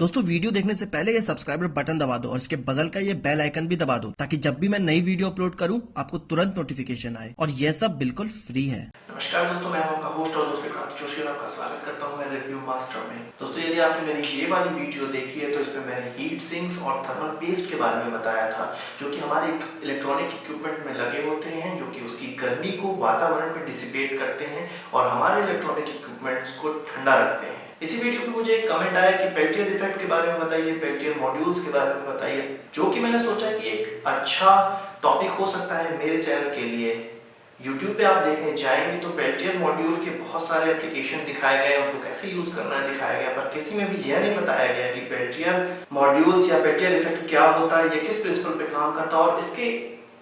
दोस्तों वीडियो देखने से पहले ये सब्सक्राइबर बटन दबा दो और इसके बगल का ये बेल आइकन भी दबा दो ताकि जब भी मैं नई वीडियो अपलोड करूं आपको तुरंत नोटिफिकेशन आए और ये सब बिल्कुल फ्री है। नमस्कार दोस्तों, मैं हूं आपका होस्ट और दोस्त विक्रांत जोशी और आपका स्वागत करता हूं मैं रिव्यू मास्टर में। दोस्तों यदि आपने मेरी ये वाली वीडियो देखी है तो इसमें मैंने हीट सिंक्स और थर्मल पेस्ट के बारे में बताया था जो कि हमारे इलेक्ट्रॉनिक इक्विपमेंट में लगे होते हैं, जो कि उसकी गर्मी को वातावरण में डिसिपेट करते हैं और हमारे इलेक्ट्रॉनिक इक्विपमेंट्स को ठंडा रखते हैं। इसी वीडियो पे मुझे एक कमेंट आया कि पेल्टियर इफेक्ट के बारे में बताइए, पेल्टियर मॉड्यूल्स के बारे में बताइए, जो कि मैंने सोचा कि एक अच्छा टॉपिक हो सकता है मेरे चैनल के लिए। YouTube पे आप देखने जाएंगे तो पेल्टियर मॉड्यूल के बहुत सारे एप्लीकेशन दिखाए गए हैं, उसको कैसे यूज करना है दिखाया गया, पर किसी में भी यह नहीं बताया गया कि पेल्टियर मॉड्यूल्स या पेल्टियर इफेक्ट क्या होता है, ये किस प्रिंसिपल पे काम करता है और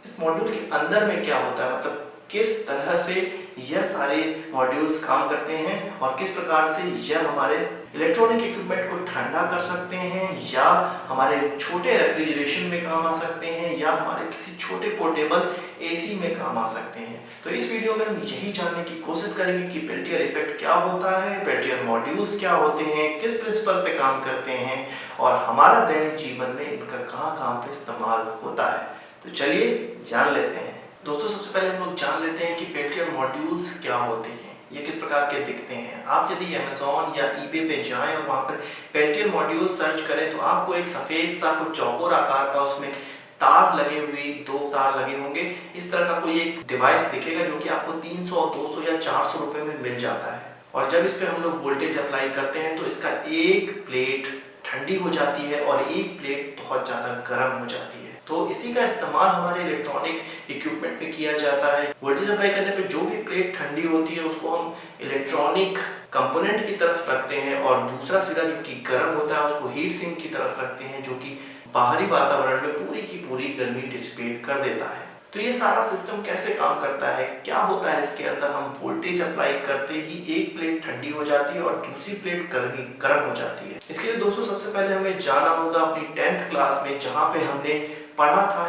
इस मॉड्यूल के अंदर में क्या होता है, मतलब किस तरह से यह सारे मॉड्यूल्स काम करते हैं और किस प्रकार से यह हमारे इलेक्ट्रॉनिक इक्विपमेंट को ठंडा कर सकते हैं या हमारे छोटे रेफ्रिजरेशन में काम आ सकते हैं या हमारे किसी छोटे पोर्टेबल एसी में काम आ सकते हैं। तो इस वीडियो में हम यही जानने की कोशिश करेंगे कि पेल्टियर इफेक्ट क्या होता है, पेल्टियर मॉड्यूल्स क्या होते हैं, किस प्रिंसिपल पे काम करते हैं और हमारा दैनिक जीवन में इनका कहाँ पे इस्तेमाल होता है। तो चलिए जान लेते हैं। दोस्तों सबसे पहले हम लोग जान लेते हैं कि पेल्टियर मॉड्यूल्स क्या होते हैं, ये किस प्रकार के दिखते हैं। आप यदि अमेज़न या ईबे पे जाएं और वहां पर पेल्टियर मॉड्यूल सर्च करें तो आपको एक सफेद सा कुछ चौकोर आकार का उसमें तार लगे हुए, 2 तार लगे होंगे, इस तरह का कोई एक डिवाइस दिखेगा जो कि आपको 300, 200 या 400 रुपए में मिल जाता है। और जब इस पे हम लोग वोल्टेज अप्लाई करते हैं तो इसका एक प्लेट ठंडी हो जाती है और एक प्लेट बहुत ज्यादा गर्म हो जाती है। तो इसी का इस्तेमाल हमारे इलेक्ट्रॉनिक इक्विपमेंट में किया जाता है। वोल्टेज अप्लाई करने पे जो भी प्लेट ठंडी होती है उसको हम इलेक्ट्रॉनिक कंपोनेंट की तरफ रखते हैं और दूसरा सिरा जो कि गर्म होता है उसको हीट सिंक की तरफ रखते हैं, जो कि बाहरी वातावरण में पूरी की पूरी गर्मी डिसिपेट कर देता है। तो ये सारा सिस्टम कैसे काम करता है, क्या होता है इसके अंदर, हम वोल्टेज अप्लाई करते ही एक प्लेट ठंडी हो जाती है और दूसरी प्लेट गर्म हो जाती है। इसके लिए दोस्तों सबसे पहले हमें जाना होगा अपनी 10th क्लास में, जहाँ पे हमने पढ़ा था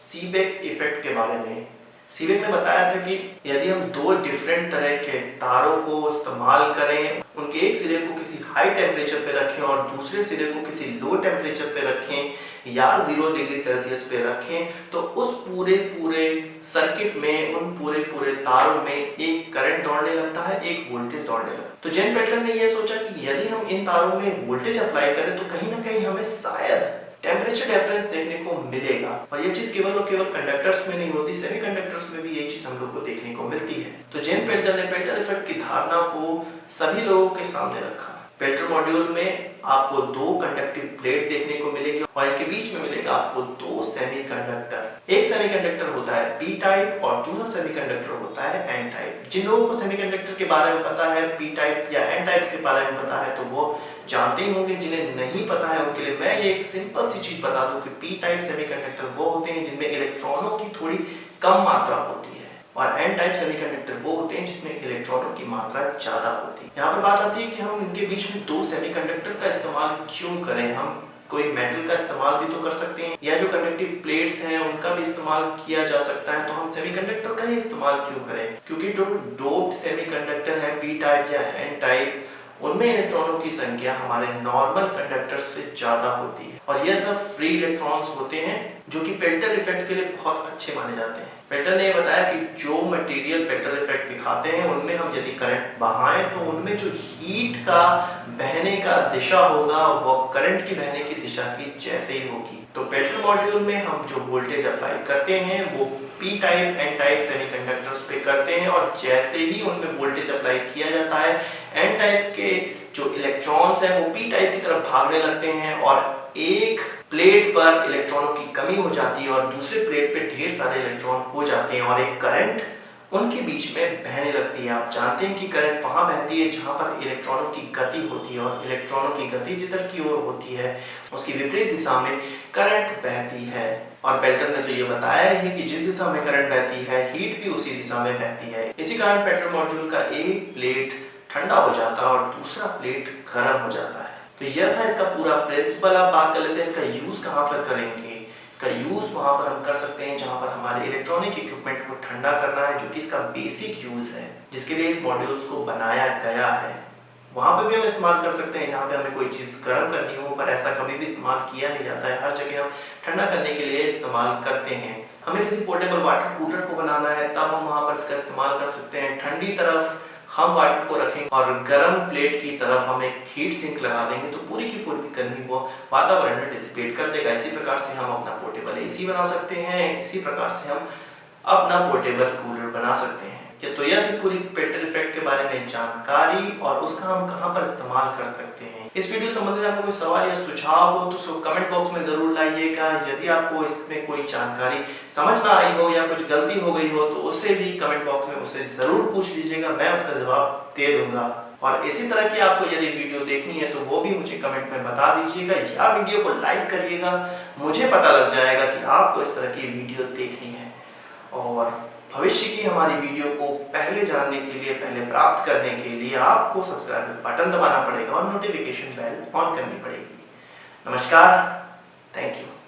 सीबेक इफेक्ट के बारे में। सीबेक ने बताया था कि यदि हम 2 डिफरेंट तरह के तारों को इस्तेमाल करें, उनके एक सिरे को किसी हाई टेम्परेचर पे रखें और दूसरे सिरे को किसी लो टेम्परेचर पे रखें या 0 डिग्री सेल्सियस पे रखें, तो उस पूरे सर्किट में उन पूरे तारों में एक करंट दौड़ने लगता है, एक वोल्टेज दौड़ने लगता है। तो जेन पेल्टन ने यह सोचा कि यदि हम इन तारों में वोल्टेज अप्लाई करें तो कहीं ना कहीं हमें शायद टेम्परेचर डिफरेंस देखने को मिलेगा। और ये चीज केवल और केवल कंडक्टर्स में नहीं होती, सेमीकंडक्टर्स में भी ये चीज हम लोग को देखने को मिलती है। तो जेन पेल्टर ने पेल्टर इफेक्ट की धारणा को सभी लोगों के सामने रखा। पेल्टर मॉड्यूल में आपको 2 कंडक्टिव प्लेट देखने को मिलेगी और इनके बीच में मिलेगा आपको 2 सेमीकंडक्टर। एक सेमीकंडक्टर होता है पी टाइप और दूसरा सेमीकंडक्टर होता है एन टाइप। जिन लोगों को सेमीकंडक्टर के बारे में पता है, पी टाइप या एन टाइप के बारे में पता है, तो वो जानते ही होंगे। जिन्हें नहीं पता है उनके लिए मैं ये एक सिंपल सी चीज बता दूं कि पी टाइप सेमीकंडक्टर वो होते हैं जिनमें इलेक्ट्रॉनों की थोड़ी कम मात्रा होती है और एन टाइप सेमीकंडक्टर वो होते हैं जिसमें इलेक्ट्रॉनों की मात्रा ज्यादा होती है। यहाँ पर बात आती है कि हम इनके बीच में 2 सेमीकंडक्टर का इस्तेमाल क्यों करें। हम कोई मेटल का इस्तेमाल भी तो कर सकते हैं या जो कंडक्टिव प्लेट्स हैं उनका भी इस्तेमाल किया जा सकता है, तो हम सेमीकंडक्टर का ही इस्तेमाल क्यों करें, क्योंकि जो डोप्ड सेमीकंडक्टर है पी टाइप या एन टाइप उनमें इलेक्ट्रॉनों की संख्या हमारे नॉर्मल कंडक्टर से ज्यादा होती है और यह सब फ्री इलेक्ट्रॉन्स होते हैं जो कि पेल्टर इफेक्ट के लिए बहुत अच्छे माने जाते हैं। पेल्टर ने यह बताया कि जो मटेरियल पेल्टर इफेक्ट दिखाते हैं उनमें हम यदि करंट बहाएं तो उनमें जो हीट का बहने का दिशा होगा वो करंट की बहने की दिशा की जैसे ही होगी। तो पेल्टर मॉड्यूल में हम जो वोल्टेज अप्लाई करते हैं वो P type N type semiconductors पे करते हैं और जैसे ही उनमें वोल्टेज अप्लाई किया जाता है एन टाइप के जो इलेक्ट्रॉन्स हैं वो पी टाइप की तरफ भागने लगते हैं और एक प्लेट पर इलेक्ट्रॉनों की कमी हो जाती है और दूसरे प्लेट पे ढेर सारे इलेक्ट्रॉन हो जाते हैं और एक करंट उनके बीच में बहने लगती है। आप जानते हैं कि करंट वहां बहती है जहां पर इलेक्ट्रॉनों की गति होती है और इलेक्ट्रॉनों की गति जिधर की ओर होती है उसकी विपरीत दिशा में करंट बहती है। और पेल्टर ने तो ये बताया है कि जिस दिशा में करंट बहती है हीट भी उसी दिशा में बहती है। इसी कारण पेल्टर मॉड्यूल का एक प्लेट ठंडा हो जाता है और दूसरा प्लेट गर्म हो जाता है। तो यह था इसका पूरा प्रिंसिपल। आप बात कर लेते हैं इसका यूज कहाँ पर करेंगे। इसका यूज वहां पर हम कर सकते हैं जहां पर हमारे इलेक्ट्रॉनिक इक्विपमेंट को ठंडा करना है, जो कि इसका बेसिक यूज है जिसके लिए इस मॉड्यूल्स को बनाया गया है। वहाँ पे भी हम इस्तेमाल कर सकते हैं जहाँ पे हमें कोई चीज़ गर्म करनी हो, पर ऐसा कभी भी इस्तेमाल किया नहीं जाता है। हर जगह हम ठंडा करने के लिए इस्तेमाल करते हैं। हमें किसी पोर्टेबल वाटर कूलर को बनाना है तब हम वहाँ पर इसका इस्तेमाल कर सकते हैं। ठंडी तरफ हम वाटर को रखें और गर्म प्लेट की तरफ हम एक हीट सिंक लगा देंगे तो पूरी की पूरी गर्मी वो वातावरण में डिसिपेट कर देगा। इसी प्रकार से हम अपना पोर्टेबल एसी बना सकते हैं, इसी प्रकार से हम अपना पोर्टेबल कूलर बना सकते हैं। तो यह थी पूरी पेल्टर इफेक्ट के बारे में जानकारी और उसका हम कहां पर इस्तेमाल कर सकते हैं। इस वीडियो संबंधित आपको कोई सवाल या सुझाव हो तो उसको कमेंट बॉक्स में जरूर लाइएगा। यदि आपको इसमें कोई जानकारी समझ ना आई हो या कुछ गलती हो गई हो तो उससे भी कमेंट बॉक्स में मुझसे जरूर पूछ लीजिएगा, मैं उसका जवाब दे दूंगा। और इसी तरह की आपको यदि वीडियो देखनी है तो वो भी मुझे कमेंट में बता दीजिएगा या वीडियो को लाइक करिएगा, मुझे पता लग जाएगा कि आपको इस तरह की वीडियो देखनी है। और भविष्य की हमारी वीडियो को पहले जानने के लिए, पहले प्राप्त करने के लिए आपको सब्सक्राइब बटन दबाना पड़ेगा और नोटिफिकेशन बेल ऑन करनी पड़ेगी। नमस्कार, थैंक यू।